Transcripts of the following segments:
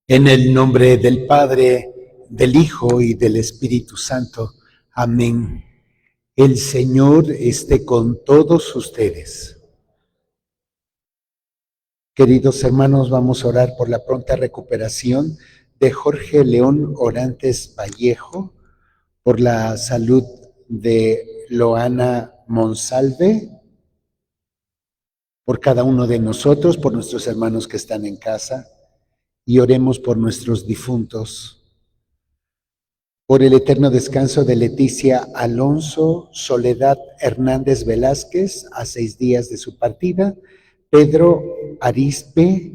En el nombre del Padre, del Hijo y del Espíritu Santo. Amén. El Señor esté con todos ustedes. Queridos hermanos, vamos a orar por la pronta recuperación de Jorge León Orantes Vallejo, por la salud de Loana Monsalve, por cada uno de nosotros, por nuestros hermanos que están en casa, y oremos por nuestros difuntos. Por el eterno descanso de Leticia Alonso Soledad Hernández Velázquez, a 6 días de su partida, Pedro Arispe,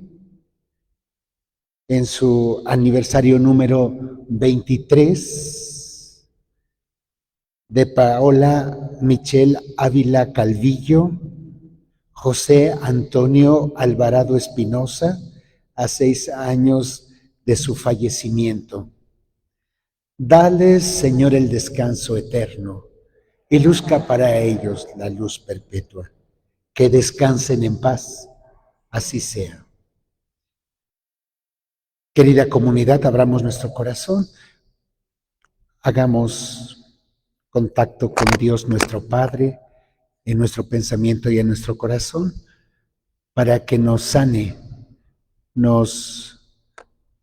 en su aniversario número 23, de Paola Michelle Ávila Calvillo, José Antonio Alvarado Espinosa, a 6 años de su fallecimiento. Dales, Señor, el descanso eterno y luzca para ellos la luz perpetua. Que descansen en paz, así sea. Querida comunidad, abramos nuestro corazón, hagamos contacto con Dios nuestro Padre en nuestro pensamiento y en nuestro corazón para que nos sane, nos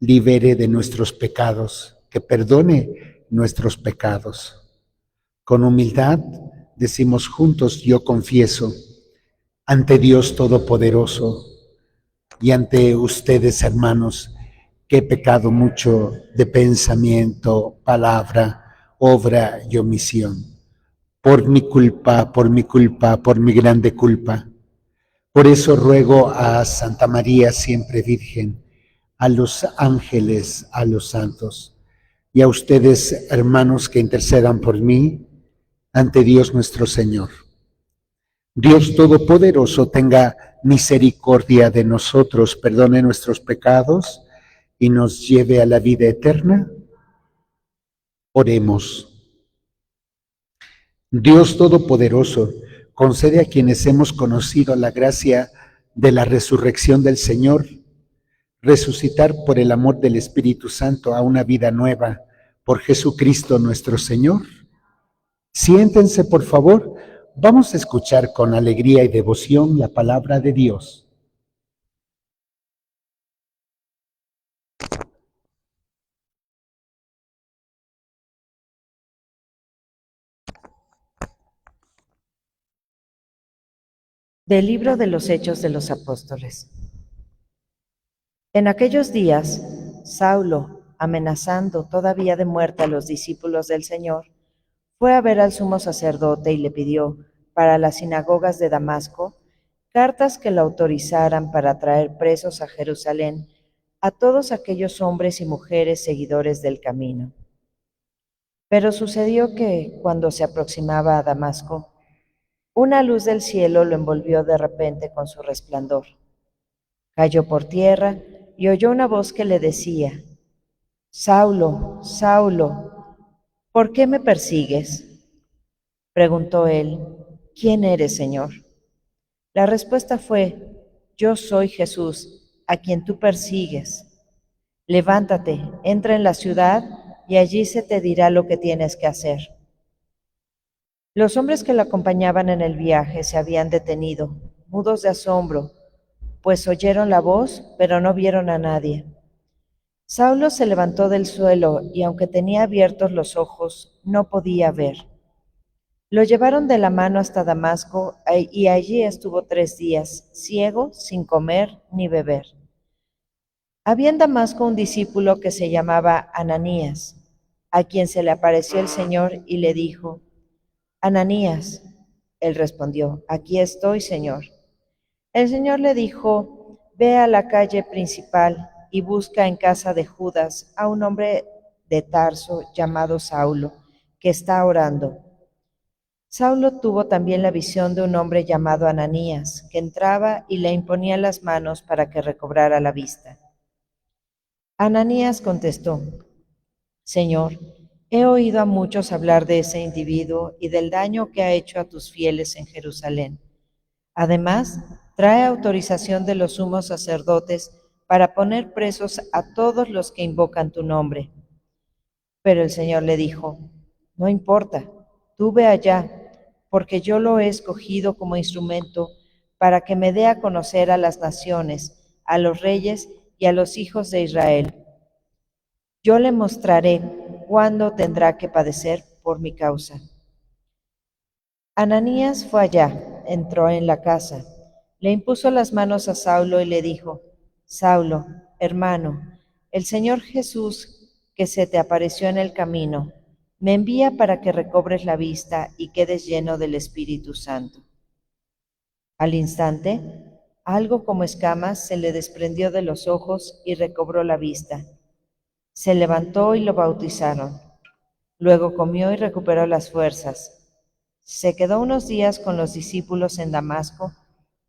libere de nuestros pecados, que perdone nuestros pecados. Con humildad decimos juntos: yo confieso ante Dios Todopoderoso y ante ustedes, hermanos, que he pecado mucho de pensamiento, palabra, obra y omisión. Por mi culpa, por mi grande culpa. Por eso ruego a Santa María, siempre Virgen, a los ángeles, a los santos, y a ustedes, hermanos, que intercedan por mí ante Dios nuestro Señor. Dios Todopoderoso tenga misericordia de nosotros, perdone nuestros pecados y nos lleve a la vida eterna. Oremos. Dios Todopoderoso, concede a quienes hemos conocido la gracia de la resurrección del Señor, resucitar por el amor del Espíritu Santo a una vida nueva, por Jesucristo nuestro Señor. Siéntense, por favor. Vamos a escuchar con alegría y devoción la palabra de Dios. Del libro de los Hechos de los Apóstoles. En aquellos días, Saulo, amenazando todavía de muerte a los discípulos del Señor, fue a ver al sumo sacerdote y le pidió, para las sinagogas de Damasco, cartas que lo autorizaran para traer presos a Jerusalén a todos aquellos hombres y mujeres seguidores del camino. Pero sucedió que, cuando se aproximaba a Damasco, una luz del cielo lo envolvió de repente con su resplandor. Cayó por tierra y oyó una voz que le decía: «Saulo, Saulo, ¿por qué me persigues?». Preguntó él: «¿Quién eres, Señor?». La respuesta fue: «Yo soy Jesús, a quien tú persigues. Levántate, entra en la ciudad y allí se te dirá lo que tienes que hacer». Los hombres que lo acompañaban en el viaje se habían detenido, mudos de asombro, pues oyeron la voz, pero no vieron a nadie. Saulo se levantó del suelo y, aunque tenía abiertos los ojos, no podía ver. Lo llevaron de la mano hasta Damasco y allí estuvo 3 días, ciego, sin comer ni beber. Había en Damasco un discípulo que se llamaba Ananías, a quien se le apareció el Señor y le dijo: Ananías. Él respondió: Aquí estoy, Señor. El Señor le dijo: Ve a la calle principal y busca en casa de Judas a un hombre de Tarso llamado Saulo, que está orando. Saulo tuvo también la visión de un hombre llamado Ananías, que entraba y le imponía las manos para que recobrara la vista. Ananías contestó: Señor, he oído a muchos hablar de ese individuo y del daño que ha hecho a tus fieles en Jerusalén. Además, trae autorización de los sumos sacerdotes para poner presos a todos los que invocan tu nombre. Pero el Señor le dijo: No importa, tú ve allá, porque yo lo he escogido como instrumento para que me dé a conocer a las naciones, a los reyes y a los hijos de Israel. Yo le mostraré cuándo tendrá que padecer por mi causa. Ananías fue allá, entró en la casa, le impuso las manos a Saulo y le dijo: Saulo, hermano, el Señor Jesús, que se te apareció en el camino, me envía para que recobres la vista y quedes lleno del Espíritu Santo. Al instante, algo como escamas se le desprendió de los ojos y recobró la vista. Se levantó y lo bautizaron. Luego comió y recuperó las fuerzas. Se quedó unos días con los discípulos en Damasco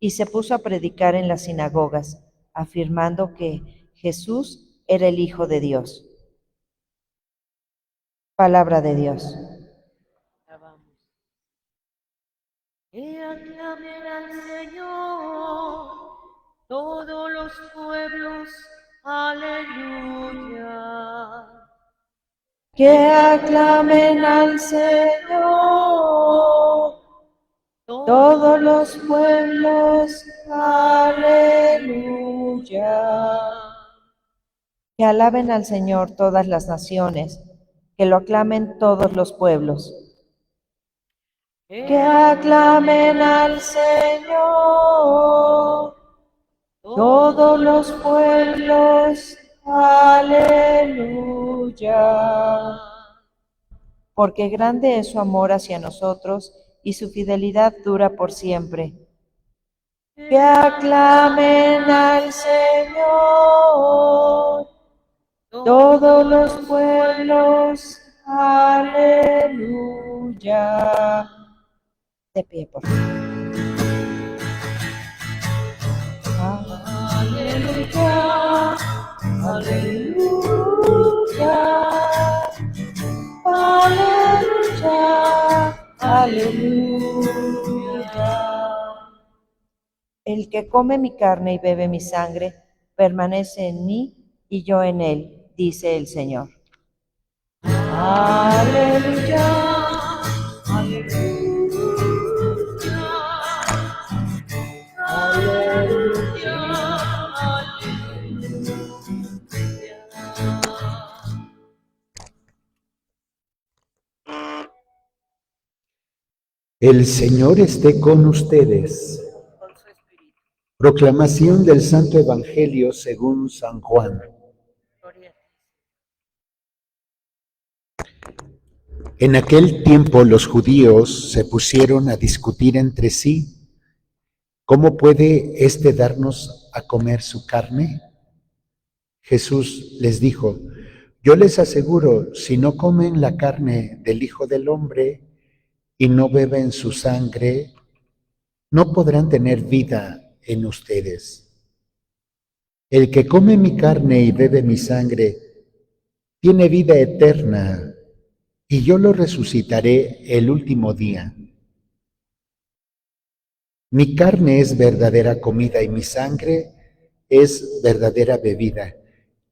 y se puso a predicar en las sinagogas, afirmando que Jesús era el Hijo de Dios. Palabra de Dios. Y aclamen al Señor todos los pueblos, aleluya. Que aclamen al Señor todos los pueblos, aleluya. Que alaben al Señor todas las naciones, que lo aclamen todos los pueblos. Que aclamen al Señor todos los pueblos, aleluya. Porque grande es su amor hacia nosotros y su fidelidad dura por siempre. Que aclamen al Señor todos los pueblos, aleluya. De pie, por favor. Aleluya, aleluya, aleluya, aleluya. El que come mi carne y bebe mi sangre permanece en mí y yo en él, dice el Señor. Aleluya, aleluya, aleluya, aleluya. El Señor esté con ustedes. Proclamación del Santo Evangelio según San Juan. En aquel tiempo los judíos se pusieron a discutir entre sí: ¿cómo puede éste darnos a comer su carne? Jesús les dijo: yo les aseguro, si no comen la carne del Hijo del Hombre y no beben su sangre, no podrán tener vida en ustedes. El que come mi carne y bebe mi sangre tiene vida eterna, y yo lo resucitaré el último día. Mi carne es verdadera comida y mi sangre es verdadera bebida.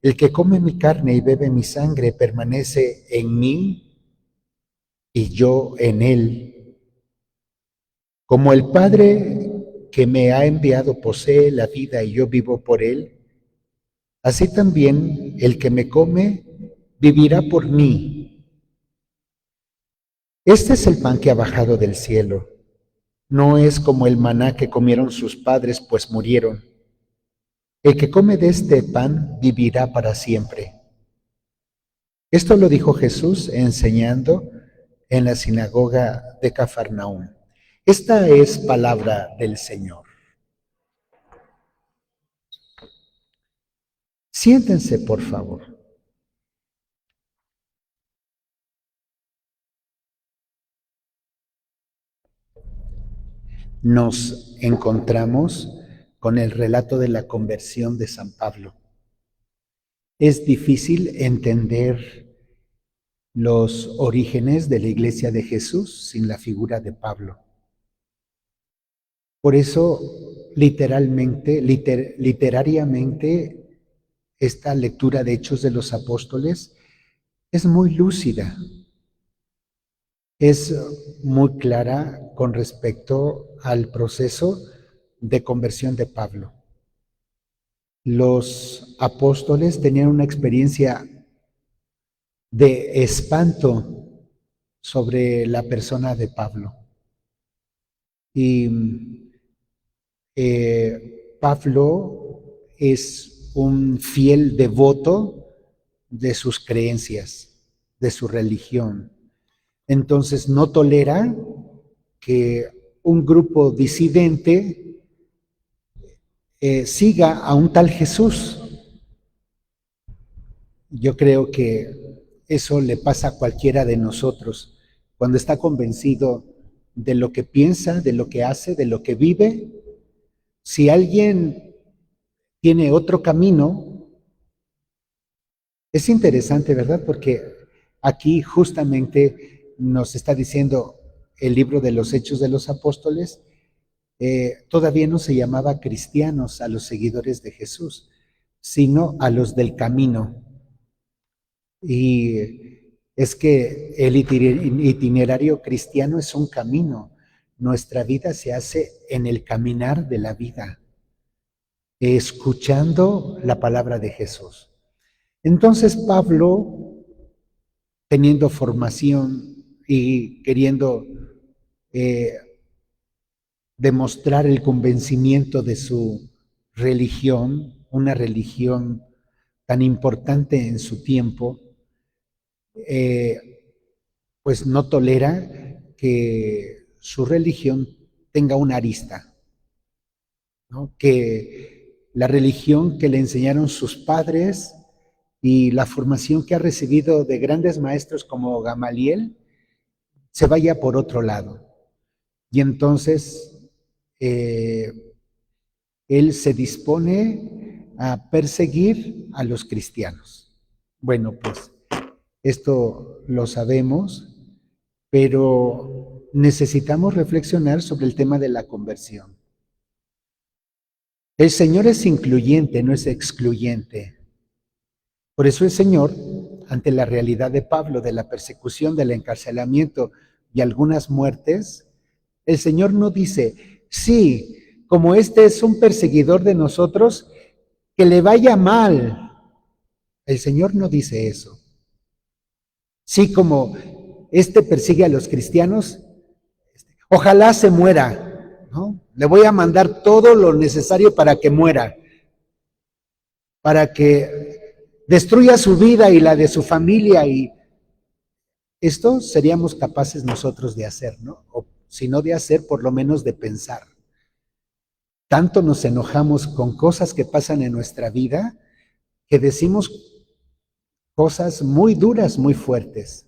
El que come mi carne y bebe mi sangre permanece en mí y yo en él. Como el Padre que me ha enviado posee la vida y yo vivo por él, así también el que me come vivirá por mí. Este es el pan que ha bajado del cielo. No es como el maná que comieron sus padres, pues murieron. El que come de este pan vivirá para siempre. Esto lo dijo Jesús enseñando en la sinagoga de Cafarnaúm. Esta es palabra del Señor. Siéntense, por favor. Nos encontramos con el relato de la conversión de San Pablo. Es difícil entender los orígenes de la Iglesia de Jesús sin la figura de Pablo. Por eso, literariamente, esta lectura de Hechos de los Apóstoles es muy lúcida, es muy clara con respecto al proceso de conversión de Pablo. Los apóstoles tenían una experiencia de espanto sobre la persona de Pablo. Y Pablo es un fiel devoto de sus creencias, de su religión. Entonces no tolera que un grupo disidente siga a un tal Jesús. Yo creo que eso le pasa a cualquiera de nosotros cuando está convencido de lo que piensa, de lo que hace, de lo que vive. Si alguien tiene otro camino, es interesante, ¿verdad? Porque aquí justamente nos está diciendo el libro de los Hechos de los Apóstoles, todavía no se llamaba cristianos a los seguidores de Jesús, sino a los del camino. Y es que el itinerario cristiano es un camino. Nuestra vida se hace en el caminar de la vida, escuchando la palabra de Jesús. Entonces Pablo, teniendo formación y queriendo demostrar el convencimiento de su religión, una religión tan importante en su tiempo, pues no tolera que su religión tenga una arista, ¿no? Que la religión que le enseñaron sus padres y la formación que ha recibido de grandes maestros como Gamaliel se vaya por otro lado. Y entonces él se dispone a perseguir a los cristianos. Bueno, pues esto lo sabemos, pero necesitamos reflexionar sobre el tema de la conversión. El Señor es incluyente, no es excluyente. Por eso el Señor, ante la realidad de Pablo, de la persecución, del encarcelamiento y algunas muertes, el Señor no dice, sí, como este es un perseguidor de nosotros, que le vaya mal. El Señor no dice eso. Sí, como este persigue a los cristianos, ojalá se muera, ¿no? Le voy a mandar todo lo necesario para que muera, para que destruya su vida y la de su familia, y esto seríamos capaces nosotros de hacer, ¿no? O si no de hacer, por lo menos de pensar. Tanto nos enojamos con cosas que pasan en nuestra vida que decimos cosas muy duras, muy fuertes.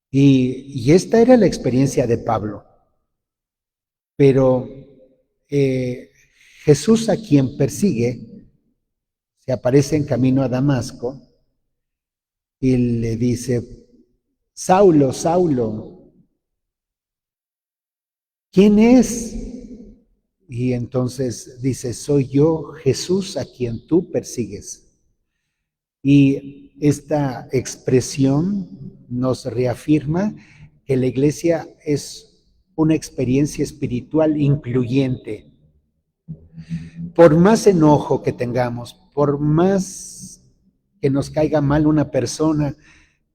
Y esta era la experiencia de Pablo. Pero Jesús, a quien persigue, se aparece en camino a Damasco y le dice, Saulo, Saulo, ¿quién es? Y entonces dice, soy yo, Jesús, a quien tú persigues. Y esta expresión nos reafirma que la iglesia es una experiencia espiritual incluyente. Por más enojo que tengamos, por más que nos caiga mal una persona,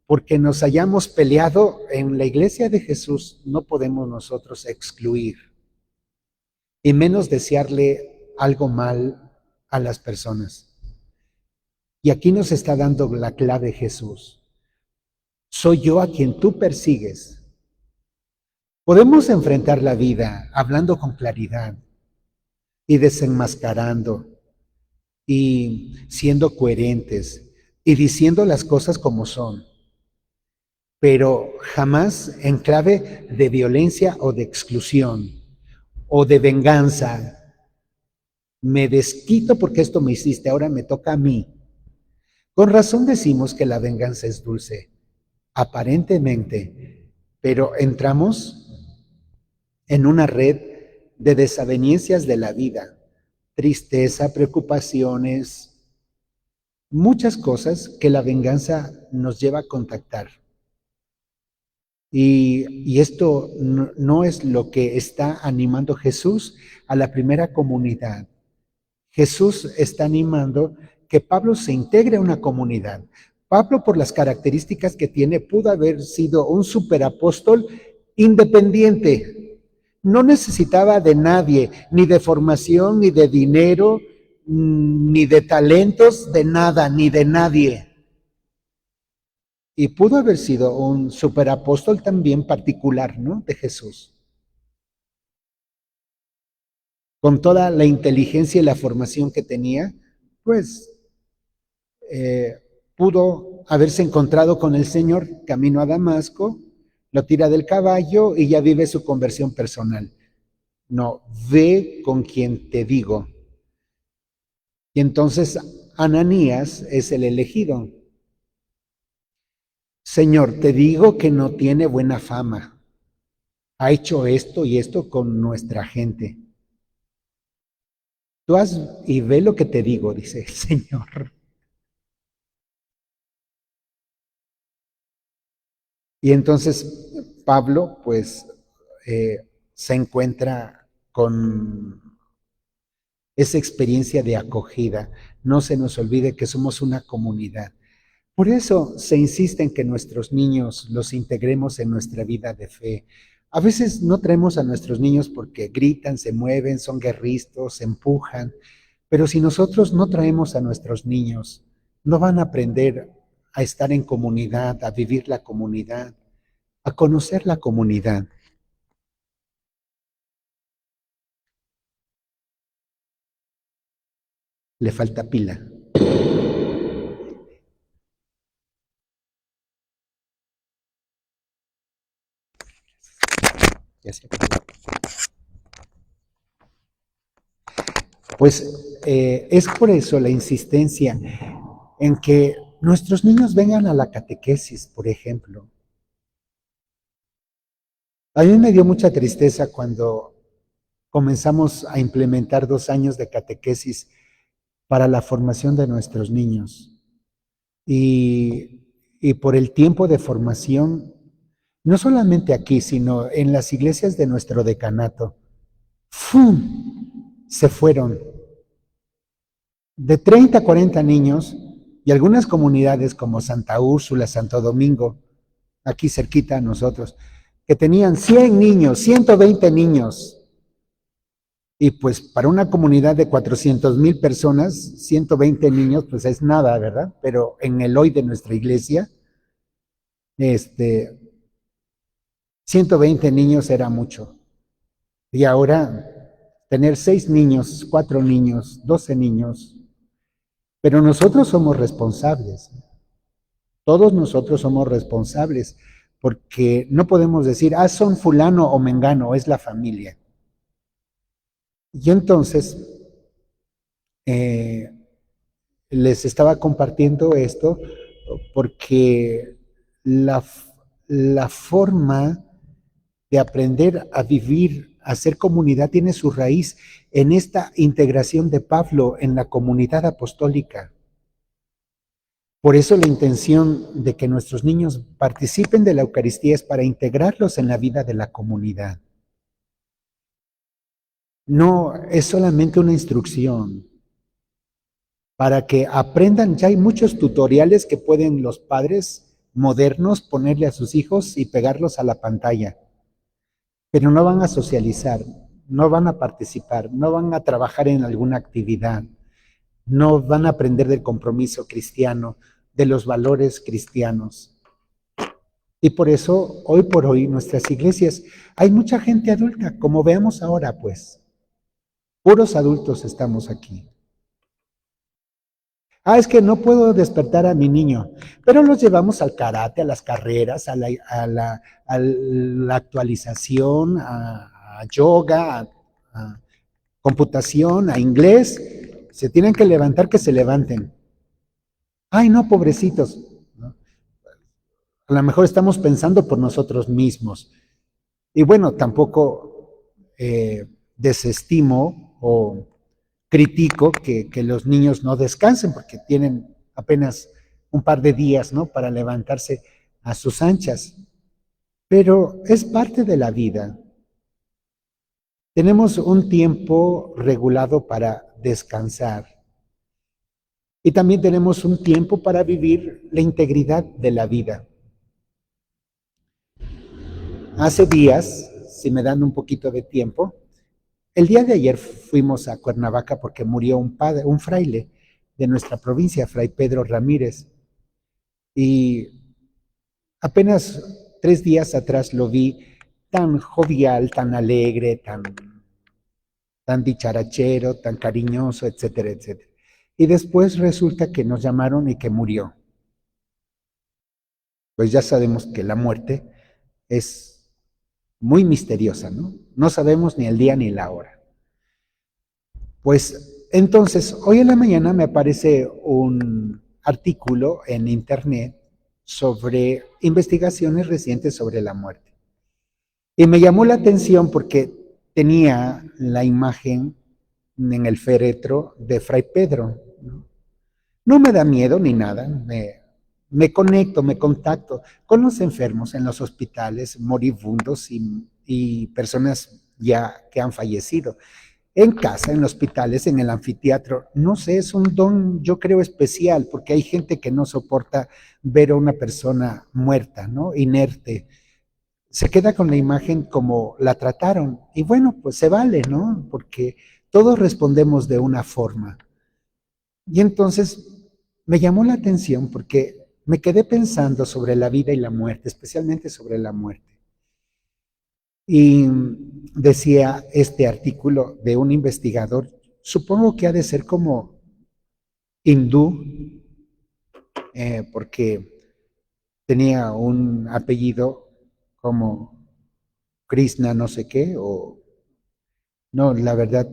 porque nos hayamos peleado en la iglesia de Jesús, no podemos nosotros excluir y menos desearle algo mal a las personas. Y aquí nos está dando la clave Jesús. Soy yo a quien tú persigues. Podemos enfrentar la vida hablando con claridad y desenmascarando y siendo coherentes y diciendo las cosas como son, pero jamás en clave de violencia o de exclusión o de venganza. Me desquito porque esto me hiciste, ahora me toca a mí. Con razón decimos que la venganza es dulce, aparentemente, pero entramos en una red de desavenencias de la vida, tristeza, preocupaciones, muchas cosas que la venganza nos lleva a contactar. Y esto no es lo que está animando Jesús a la primera comunidad. Jesús está animando que Pablo se integre a una comunidad. Pablo, por las características que tiene, pudo haber sido un superapóstol independiente. No necesitaba de nadie, ni de formación, ni de dinero, ni de talentos, de nada, ni de nadie. Y pudo haber sido un superapóstol también particular, ¿no? De Jesús. Con toda la inteligencia y la formación que tenía, pues pudo haberse encontrado con el Señor camino a Damasco, lo tira del caballo y ya vive su conversión personal. No, ve con quien te digo. Y entonces Ananías es el elegido. Señor, te digo que no tiene buena fama. Ha hecho esto y esto con nuestra gente. Tú haz y ve lo que te digo, dice el Señor. Y entonces Pablo, pues, se encuentra con esa experiencia de acogida. No se nos olvide que somos una comunidad. Por eso se insiste en que nuestros niños los integremos en nuestra vida de fe. A veces no traemos a nuestros niños porque gritan, se mueven, son guerristas, se empujan, pero si nosotros no traemos a nuestros niños, no van a aprender a estar en comunidad, a vivir la comunidad, a conocer la comunidad. Le falta pila. Ya se acabó. Pues es por eso la insistencia en que nuestros niños vengan a la catequesis, por ejemplo. A mí me dio mucha tristeza cuando comenzamos a implementar 2 años de catequesis para la formación de nuestros niños. Y por el tiempo de formación, no solamente aquí, sino en las iglesias de nuestro decanato, ¡fum!, se fueron. De 30 a 40 niños, y algunas comunidades como Santa Úrsula, Santo Domingo, aquí cerquita a nosotros, que tenían 100 niños, 120 niños. Y pues para una comunidad de 400,000 personas, 120 niños, pues es nada, ¿verdad? Pero en el hoy de nuestra iglesia, 120 niños era mucho. Y ahora tener 6 niños, 4 niños, 12 niños. Pero nosotros somos responsables. Todos nosotros somos responsables, porque no podemos decir, son fulano o mengano, es la familia. Y entonces les estaba compartiendo esto porque la forma de aprender a vivir, a ser comunidad, tiene su raíz en esta integración de Pablo en la comunidad apostólica. Por eso la intención de que nuestros niños participen de la Eucaristía es para integrarlos en la vida de la comunidad. No es solamente una instrucción para que aprendan. Ya hay muchos tutoriales que pueden los padres modernos ponerle a sus hijos y pegarlos a la pantalla, pero no van a socializar, no van a participar, no van a trabajar en alguna actividad, no van a aprender del compromiso cristiano, de los valores cristianos. Y por eso, hoy por hoy, nuestras iglesias, hay mucha gente adulta, como veamos ahora, pues. Puros adultos estamos aquí. Es que no puedo despertar a mi niño, pero los llevamos al karate, a las carreras, a la actualización, a yoga, a computación, a inglés. Se tienen que levantar, que se levanten. Ay, no, pobrecitos. ¿No? A lo mejor estamos pensando por nosotros mismos. Y bueno, tampoco desestimo o critico que los niños no descansen porque tienen apenas un par de días, ¿no?, para levantarse a sus anchas. Pero es parte de la vida. Tenemos un tiempo regulado para descansar. Y también tenemos un tiempo para vivir la integridad de la vida. Hace días, si me dan un poquito de tiempo, el día de ayer fuimos a Cuernavaca porque murió un fraile de nuestra provincia, Fray Pedro Ramírez. Y apenas 3 días atrás lo vi tan jovial, tan alegre, tan dicharachero, tan cariñoso, etcétera, etcétera. Y después resulta que nos llamaron y que murió. Pues ya sabemos que la muerte es muy misteriosa, ¿no? No sabemos ni el día ni la hora. Pues entonces, hoy en la mañana me aparece un artículo en internet sobre investigaciones recientes sobre la muerte. Y me llamó la atención porque tenía la imagen en el féretro de Fray Pedro. No me da miedo ni nada, me conecto, me contacto con los enfermos en los hospitales, moribundos y personas ya que han fallecido. En casa, en hospitales, en el anfiteatro, no sé, es un don, yo creo, especial, porque hay gente que no soporta ver a una persona muerta, ¿no?, inerte. Se queda con la imagen como la trataron. Y bueno, pues se vale, ¿no? Porque todos respondemos de una forma. Y entonces me llamó la atención porque me quedé pensando sobre la vida y la muerte, especialmente sobre la muerte. Y decía este artículo de un investigador, supongo que ha de ser como hindú, porque tenía un apellido como Krishna no sé qué, o no, la verdad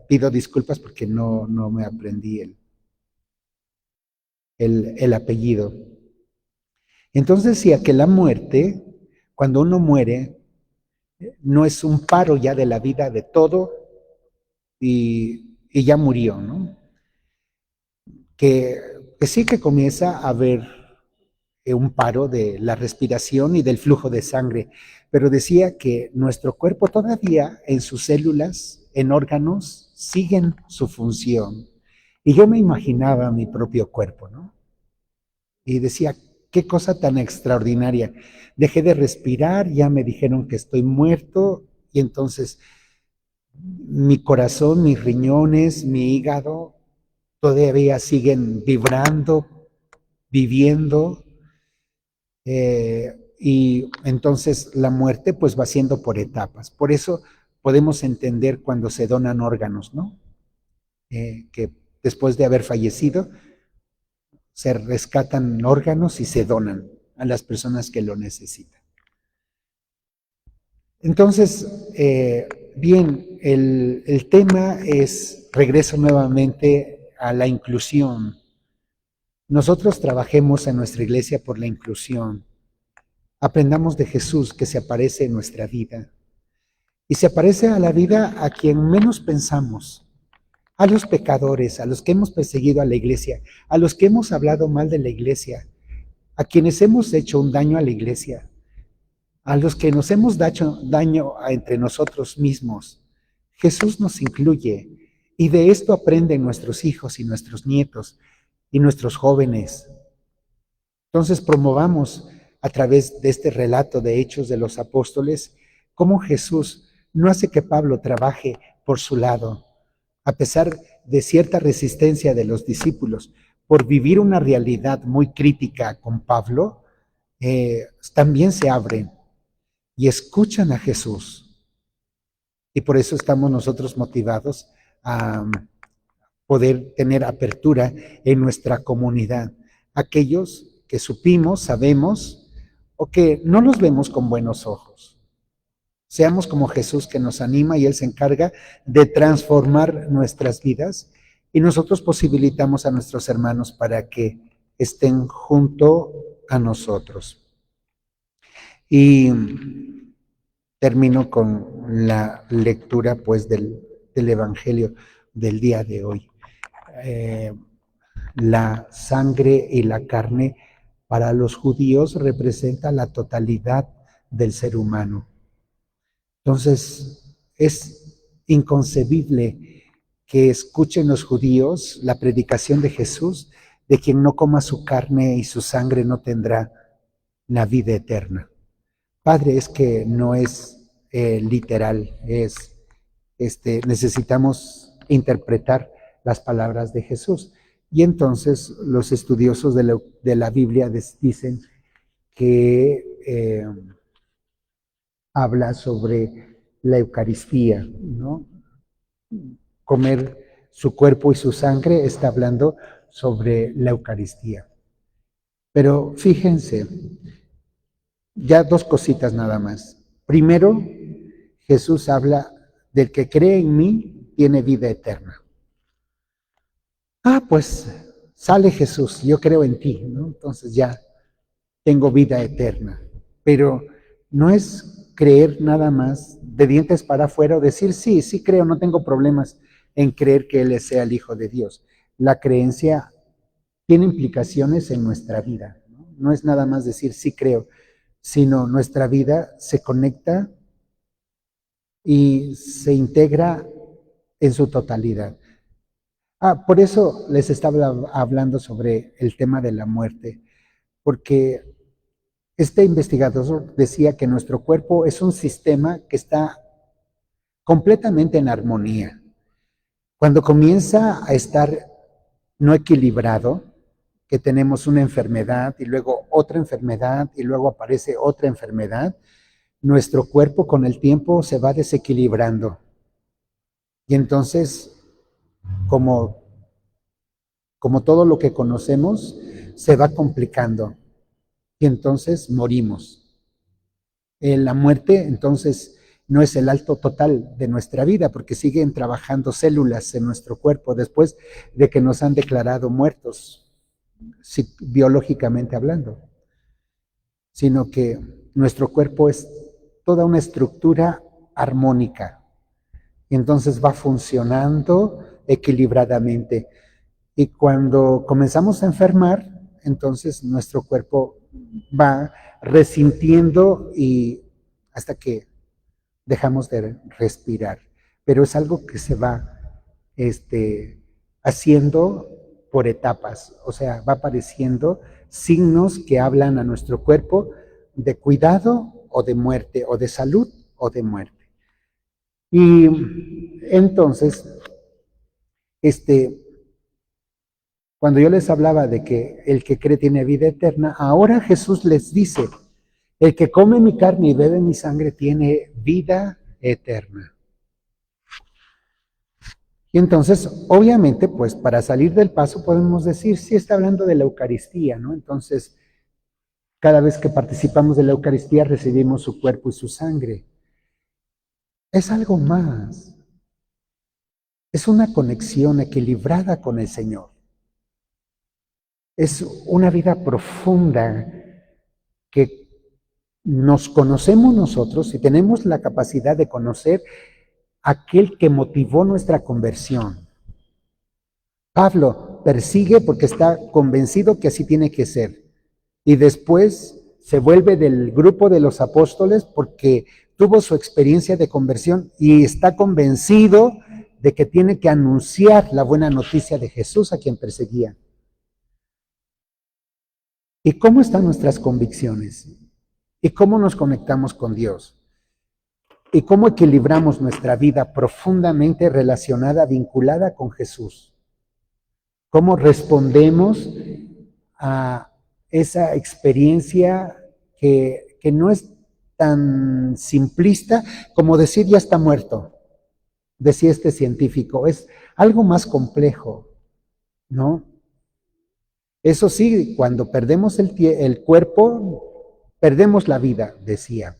pido disculpas porque no me aprendí el apellido. Entonces decía que la muerte, cuando uno muere, no es un paro ya de la vida de todo y ya murió, ¿no? Que sí que comienza a haber un paro de la respiración y del flujo de sangre, pero decía que nuestro cuerpo todavía en sus células, en órganos, siguen su función. Y yo me imaginaba mi propio cuerpo, ¿no? Y decía, qué cosa tan extraordinaria. Dejé de respirar, ya me dijeron que estoy muerto y entonces mi corazón, mis riñones, mi hígado todavía siguen vibrando, viviendo. Y entonces la muerte pues va siendo por etapas. Por eso podemos entender cuando se donan órganos, ¿no? Que después de haber fallecido se rescatan órganos y se donan a las personas que lo necesitan. Entonces, bien, el tema es, regreso nuevamente a la inclusión. Nosotros trabajemos en nuestra iglesia por la inclusión. Aprendamos de Jesús que se aparece en nuestra vida. Y se aparece a la vida a quien menos pensamos, a los pecadores, a los que hemos perseguido a la iglesia, a los que hemos hablado mal de la iglesia, a quienes hemos hecho un daño a la iglesia, a los que nos hemos hecho daño entre nosotros mismos. Jesús nos incluye y de esto aprenden nuestros hijos y nuestros nietos y nuestros jóvenes. Entonces promovamos a través de este relato de Hechos de los Apóstoles cómo Jesús no hace que Pablo trabaje por su lado, a pesar de cierta resistencia de los discípulos, por vivir una realidad muy crítica con Pablo, también se abren y escuchan a Jesús. Y por eso estamos nosotros motivados a poder tener apertura en nuestra comunidad. Aquellos que supimos, sabemos, o que no los vemos con buenos ojos. Seamos como Jesús, que nos anima y Él se encarga de transformar nuestras vidas, y nosotros posibilitamos a nuestros hermanos para que estén junto a nosotros. Y termino con la lectura pues del Evangelio del día de hoy. La sangre y la carne para los judíos representa la totalidad del ser humano. Entonces, es inconcebible que escuchen los judíos la predicación de Jesús, de quien no coma su carne y su sangre no tendrá la vida eterna. Padre, es que no es literal, necesitamos interpretar las palabras de Jesús. Y entonces los estudiosos de la Biblia dicen que habla sobre la Eucaristía, ¿no? Comer su cuerpo y su sangre está hablando sobre la Eucaristía. Pero fíjense, ya dos cositas nada más. Primero, Jesús habla del que cree en mí tiene vida eterna. Pues sale Jesús, yo creo en ti, ¿no? Entonces ya tengo vida eterna. Pero no es creer nada más de dientes para afuera o decir, sí creo, no tengo problemas en creer que Él sea el Hijo de Dios. La creencia tiene implicaciones en nuestra vida, ¿no? No es nada más decir sí creo, sino nuestra vida se conecta y se integra en su totalidad. Por eso les estaba hablando sobre el tema de la muerte, porque este investigador decía que nuestro cuerpo es un sistema que está completamente en armonía. Cuando comienza a estar no equilibrado, que tenemos una enfermedad y luego otra enfermedad y luego aparece otra enfermedad, nuestro cuerpo con el tiempo se va desequilibrando. Y entonces, como todo lo que conocemos, se va complicando. Y entonces morimos. La muerte, entonces, no es el alto total de nuestra vida, porque siguen trabajando células en nuestro cuerpo después de que nos han declarado muertos, biológicamente hablando, sino que nuestro cuerpo es toda una estructura armónica, y entonces va funcionando equilibradamente. Y cuando comenzamos a enfermar, entonces nuestro cuerpo va resintiendo y hasta que dejamos de respirar. Pero es algo que se va haciendo por etapas, o sea, va apareciendo signos que hablan a nuestro cuerpo de cuidado o de muerte, o de salud o de muerte. Y entonces, cuando yo les hablaba de que el que cree tiene vida eterna, ahora Jesús les dice, el que come mi carne y bebe mi sangre tiene vida eterna. Y entonces, obviamente, pues para salir del paso podemos decir, sí está hablando de la Eucaristía, ¿no? Entonces, cada vez que participamos de la Eucaristía recibimos su cuerpo y su sangre. Es algo más. Es una conexión equilibrada con el Señor. Es una vida profunda que nos conocemos nosotros y tenemos la capacidad de conocer aquel que motivó nuestra conversión. Pablo persigue porque está convencido que así tiene que ser. Y después se vuelve del grupo de los apóstoles porque tuvo su experiencia de conversión y está convencido de que tiene que anunciar la buena noticia de Jesús a quien perseguía. ¿Y cómo están nuestras convicciones? ¿Y cómo nos conectamos con Dios? ¿Y cómo equilibramos nuestra vida profundamente relacionada, vinculada con Jesús? ¿Cómo respondemos a esa experiencia que no es tan simplista como decir ya está muerto, decía este científico? Es algo más complejo, ¿no? Eso sí, cuando perdemos el cuerpo, perdemos la vida, decía.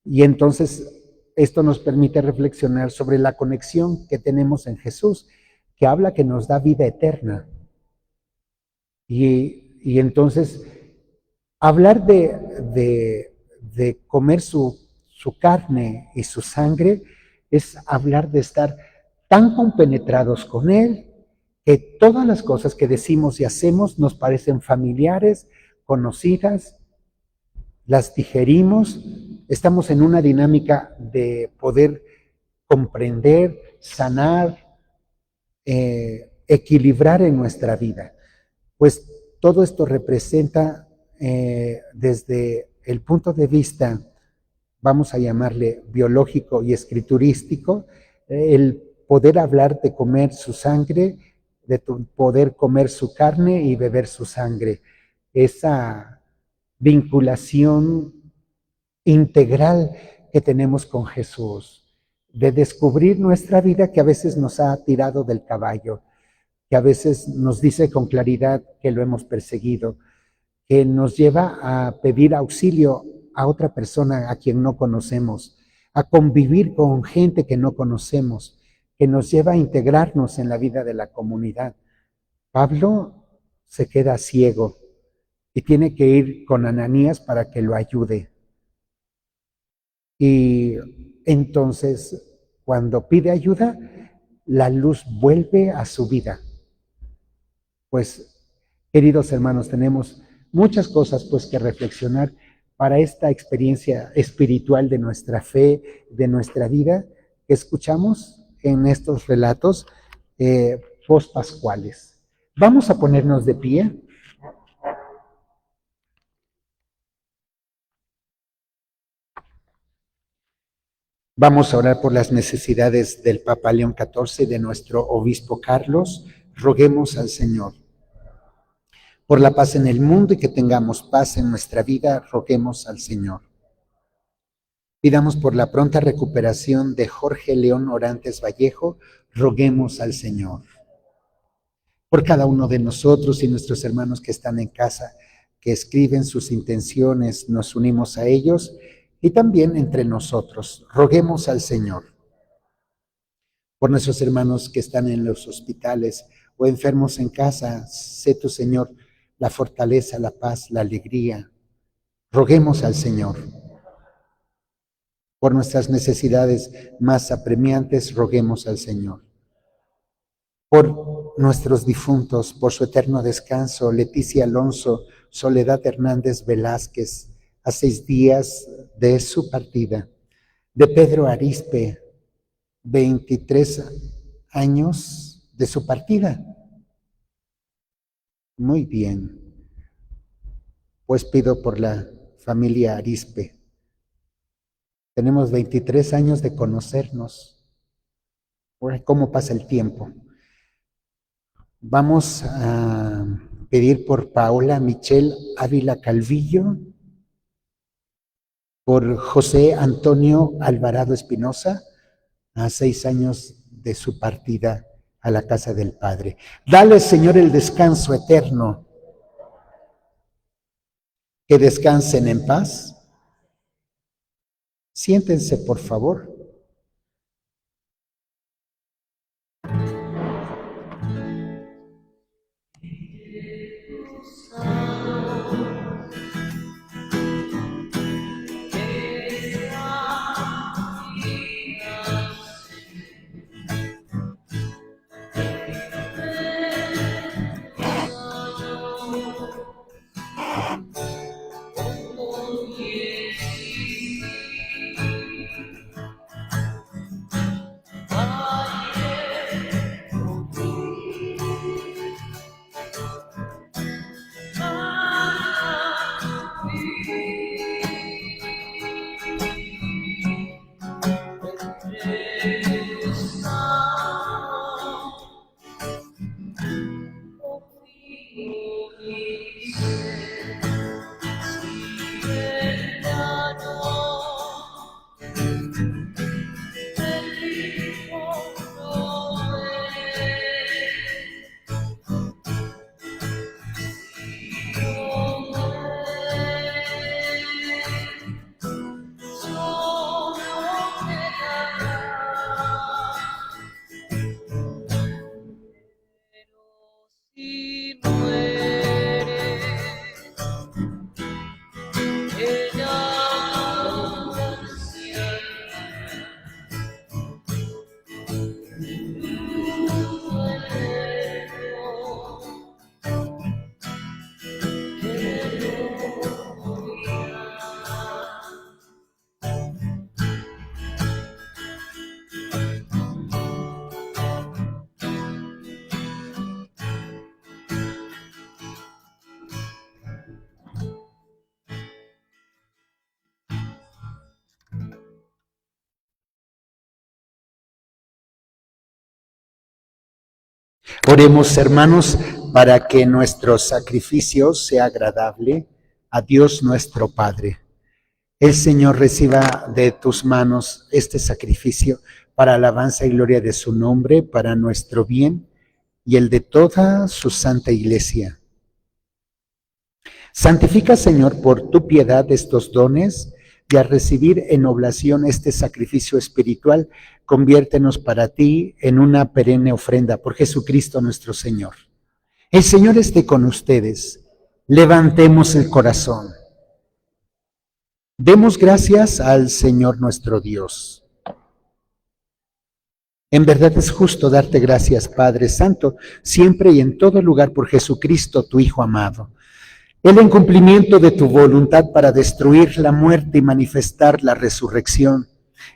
Y entonces esto nos permite reflexionar sobre la conexión que tenemos en Jesús, que habla que nos da vida eterna. Y entonces hablar de comer su carne y su sangre es hablar de estar tan compenetrados con Él que todas las cosas que decimos y hacemos nos parecen familiares, conocidas, las digerimos, estamos en una dinámica de poder comprender, sanar, equilibrar en nuestra vida. Pues todo esto representa desde el punto de vista, vamos a llamarle biológico y escriturístico, el poder hablar de comer su sangre, de poder comer su carne y beber su sangre. Esa vinculación integral que tenemos con Jesús, de descubrir nuestra vida que a veces nos ha tirado del caballo, que a veces nos dice con claridad que lo hemos perseguido, que nos lleva a pedir auxilio a otra persona a quien no conocemos, a convivir con gente que no conocemos, que nos lleva a integrarnos en la vida de la comunidad. Pablo se queda ciego y tiene que ir con Ananías para que lo ayude. Y entonces, cuando pide ayuda, la luz vuelve a su vida. Pues, queridos hermanos, tenemos muchas cosas pues que reflexionar para esta experiencia espiritual de nuestra fe, de nuestra vida, que escuchamos en estos relatos post-pascuales. Vamos a ponernos de pie. Vamos a orar por las necesidades del Papa León XIV y de nuestro obispo Carlos. Roguemos al Señor. Por la paz en el mundo y que tengamos paz en nuestra vida, roguemos al Señor. Pidamos por la pronta recuperación de Jorge León Orantes Vallejo, roguemos al Señor. Por cada uno de nosotros y nuestros hermanos que están en casa, que escriben sus intenciones, nos unimos a ellos y también entre nosotros, roguemos al Señor. Por nuestros hermanos que están en los hospitales o enfermos en casa, sé tu Señor la fortaleza, la paz, la alegría. Roguemos al Señor. Por nuestras necesidades más apremiantes, roguemos al Señor. Por nuestros difuntos, por su eterno descanso, Leticia Alonso, Soledad Hernández Velázquez, a 6 días de su partida. De Pedro Arispe, 23 años de su partida. Muy bien. Pues pido por la familia Arispe. Tenemos 23 años de conocernos. ¿Cómo pasa el tiempo? Vamos a pedir por Paola Michelle Ávila Calvillo, por José Antonio Alvarado Espinosa, a 6 años de su partida a la casa del Padre. Dale, Señor, el descanso eterno. Que descansen en paz. Siéntense, por favor. Si muere ella Oremos, hermanos, para que nuestro sacrificio sea agradable a Dios nuestro Padre. El Señor reciba de tus manos este sacrificio para alabanza y gloria de su nombre, para nuestro bien y el de toda su santa iglesia. Santifica, Señor, por tu piedad estos dones y al recibir en oblación este sacrificio espiritual, conviértenos para ti en una perenne ofrenda por Jesucristo nuestro Señor. El Señor esté con ustedes. Levantemos el corazón. Demos gracias al Señor nuestro Dios. En verdad es justo darte gracias, Padre Santo, siempre y en todo lugar por Jesucristo, tu Hijo amado. Él, en cumplimiento de tu voluntad para destruir la muerte y manifestar la resurrección,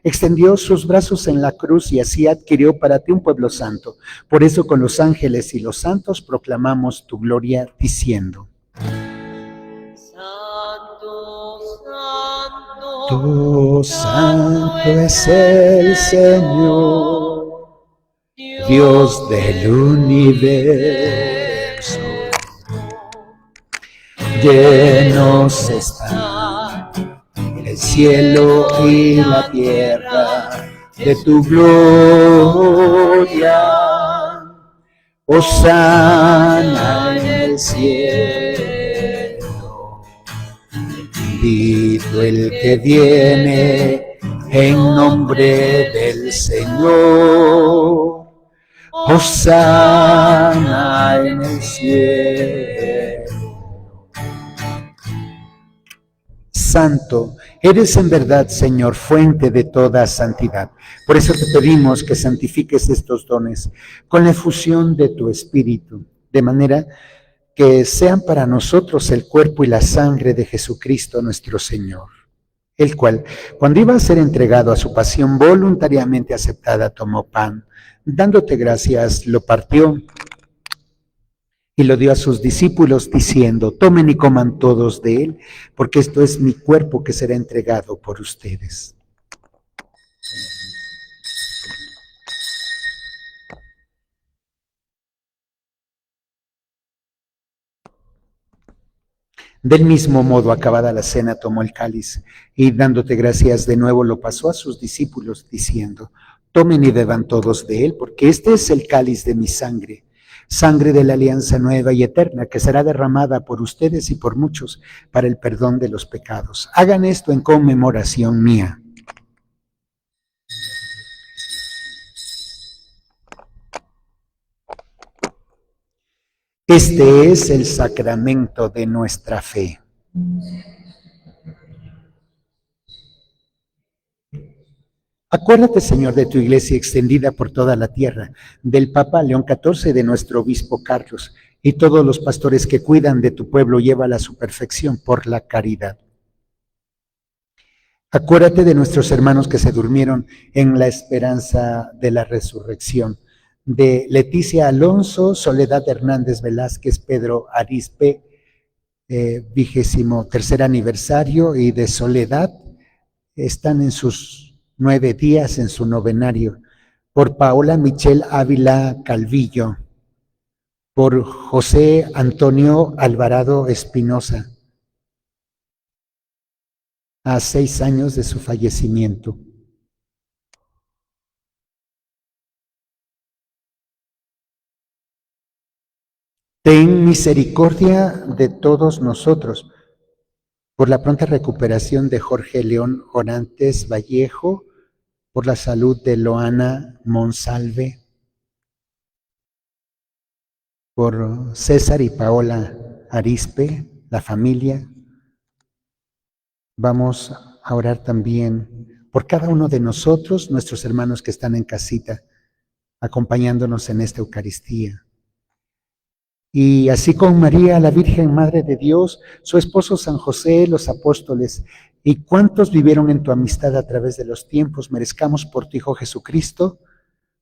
extendió sus brazos en la cruz y así adquirió para ti un pueblo santo. Por eso con los ángeles y los santos proclamamos tu gloria diciendo: Santo, santo, Tu santo es el Señor, Dios del universo. Llenos están el cielo y la tierra de tu gloria. Hosana en el cielo. Bendito el que viene en nombre del Señor. Hosana en el cielo. Santo, eres en verdad, Señor, fuente de toda santidad. Por eso te pedimos que santifiques estos dones con la efusión de tu Espíritu, de manera que sean para nosotros el cuerpo y la sangre de Jesucristo nuestro Señor, el cual, cuando iba a ser entregado a su pasión voluntariamente aceptada, tomó pan, dándote gracias, lo partió y lo dio a sus discípulos diciendo: tomen y coman todos de él, porque esto es mi cuerpo que será entregado por ustedes. Del mismo modo, acabada la cena, tomó el cáliz y dándote gracias de nuevo lo pasó a sus discípulos diciendo: tomen y beban todos de él, porque este es el cáliz de mi sangre, sangre de la alianza nueva y eterna, que será derramada por ustedes y por muchos para el perdón de los pecados. Hagan esto en conmemoración mía. Este es el sacramento de nuestra fe. Acuérdate, Señor, de tu iglesia extendida por toda la tierra, del Papa León XIV, de nuestro obispo Carlos, y todos los pastores que cuidan de tu pueblo, llévala a su perfección por la caridad. Acuérdate de nuestros hermanos que se durmieron en la esperanza de la resurrección, de Leticia Alonso, Soledad Hernández Velázquez, Pedro Arispe, 23º aniversario, y de Soledad, están en sus 9 días en su novenario, por Paola Michelle Ávila Calvillo, por José Antonio Alvarado Espinosa, a 6 años de su fallecimiento, Ten misericordia de todos nosotros, por la pronta recuperación de Jorge León Orantes Vallejo, por la salud de Loana Monsalve, por César y Paola Arispe, la familia. Vamos a orar también por cada uno de nosotros, nuestros hermanos que están en casita, acompañándonos en esta Eucaristía. Y así con María, la Virgen Madre de Dios, su esposo San José, los apóstoles, y cuantos vivieron en tu amistad a través de los tiempos, merezcamos por tu Hijo Jesucristo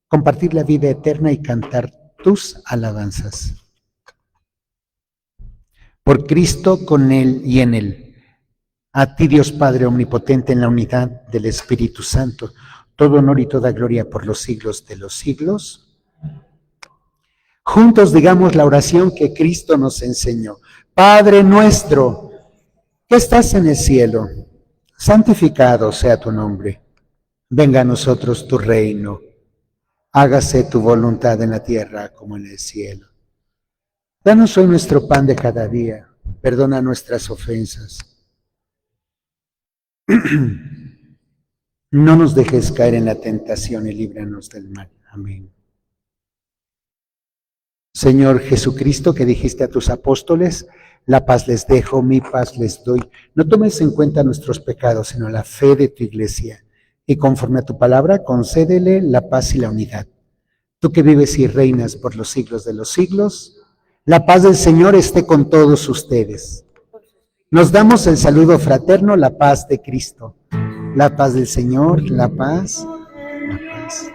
compartir la vida eterna y cantar tus alabanzas. Por Cristo, con Él y en Él. A ti, Dios Padre omnipotente, en la unidad del Espíritu Santo, todo honor y toda gloria por los siglos de los siglos. Juntos digamos la oración que Cristo nos enseñó. Padre nuestro, que estás en el cielo, santificado sea tu nombre. Venga a nosotros tu reino. Hágase tu voluntad en la tierra como en el cielo. Danos hoy nuestro pan de cada día. Perdona nuestras ofensas. No nos dejes caer en la tentación y líbranos del mal. Amén. Señor Jesucristo, que dijiste a tus apóstoles, la paz les dejo, mi paz les doy. No tomes en cuenta nuestros pecados, sino la fe de tu iglesia. Y conforme a tu palabra, concédele la paz y la unidad. Tú que vives y reinas por los siglos de los siglos, la paz del Señor esté con todos ustedes. Nos damos el saludo fraterno, la paz de Cristo. La paz del Señor, la paz, la paz.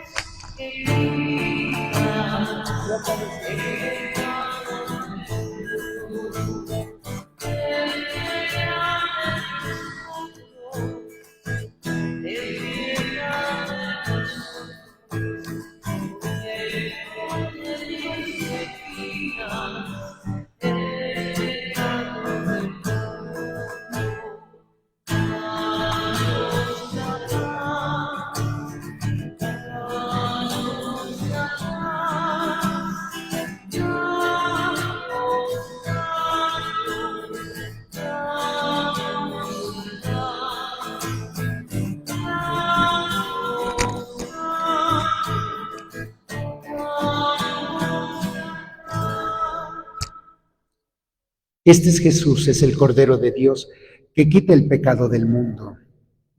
Este es Jesús, es el Cordero de Dios que quita el pecado del mundo.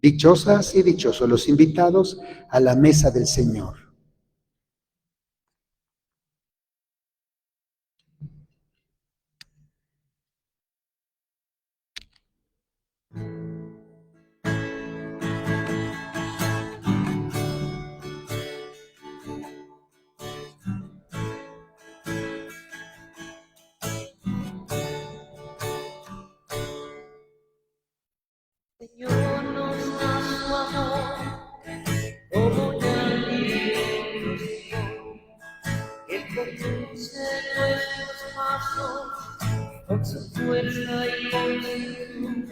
Dichosas y dichosos los invitados a la mesa del Señor. Señor, nos da su amor, como nadie nos dio. Él conduce nuestros pasos, con su fuerza y con su luz.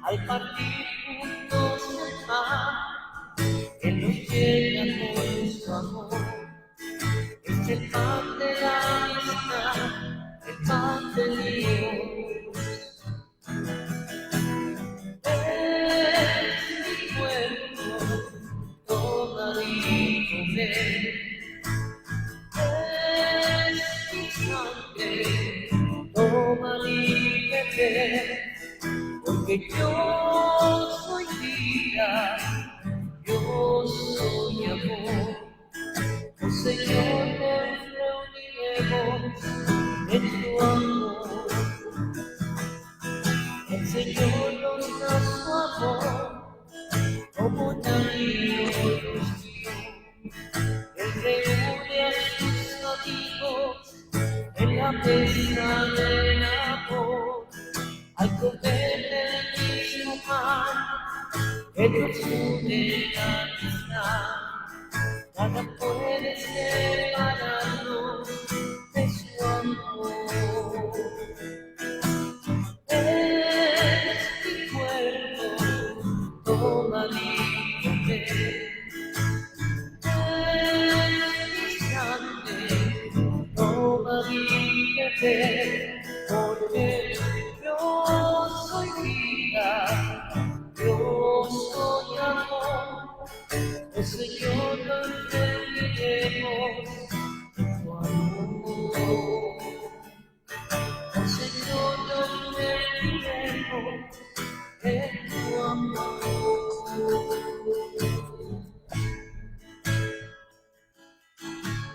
Al partir juntos el pan, Él nos llena con su amor. Es el pan de la amistad, el pan de Dios. Porque yo soy vida, yo soy amor. Oh Señor, nos reuniremos en tu amor. El Señor nos da su amor, como nadie nos dio. Él reúne a sus amigos en la mesa del amor. Al comer del mismo oh Señor, nos rendiremos en tu amor. Oh Señor, nos rendiremos en tu amor.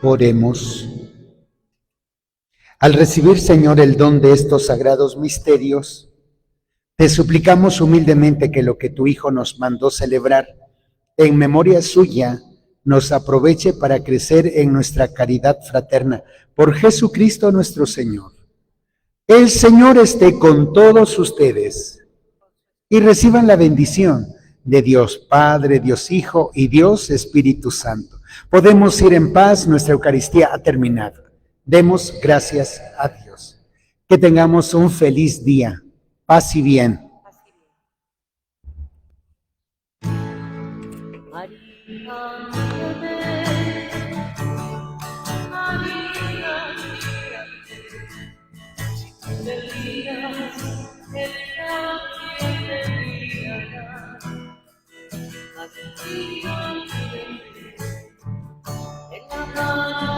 Oremos. Al recibir, Señor, el don de estos sagrados misterios, te suplicamos humildemente que lo que tu Hijo nos mandó celebrar en memoria suya nos aproveche para crecer en nuestra caridad fraterna. Por Jesucristo nuestro Señor. El Señor esté con todos ustedes y reciban la bendición de Dios Padre, Dios Hijo y Dios Espíritu Santo. Podemos ir en paz, nuestra Eucaristía ha terminado. Demos gracias a Dios. Que tengamos un feliz día. Paz y bien. En la